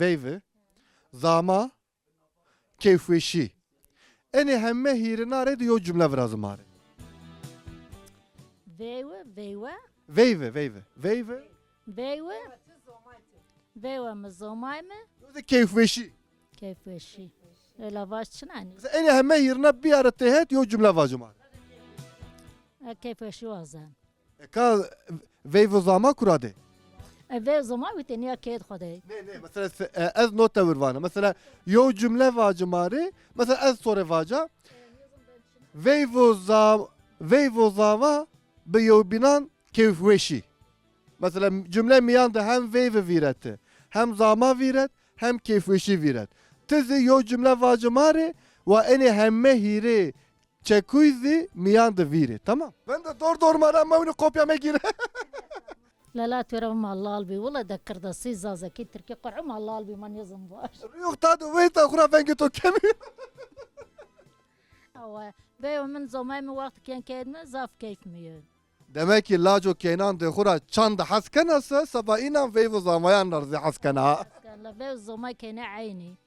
veyve, zama, keyfeşi. Eni hemme hirinare diyor cümle virazım are. Veyve, veyve, Veyve, veyve, veyve. veyve. Veyve mi zomay mı? Yoksa keyfeşi. Keyfeşi. Öyle başçın hani. Mesela eni hemme hirine bir ara tehet diyor cümle vacım are. Keyfeşi vazan. Ka veyve zama kurade. Ve zomay bir tane keyit khodey. Ne mesela ez nota virvana. Mesela yo cümle vacım are. Mesela ez sore vaca. Veyve zama bi yo binan keyfeşi. Mesela cümle miyanda hem veyve vireti, hem zama viret, hem keyfeşi viret. Tizi yo cümle vacımare ve eni hemme hiri çekuyzi miyanda viri. Tamam. Ben de doğru ama bunu kopyama gire. لا ترى مالال بي والله ذكر ده سيزازا كي تركي قرع مالال بي من يزم باش Yok tadı veyta kura ben git o kemi. او بي من زمان من وقت كان كلمه زاف كيف ميون Demek ki laco kenan de kura çanda haskenası sabah inan veyve zamayan narzi haskena. كان لا بي زمان كان عيني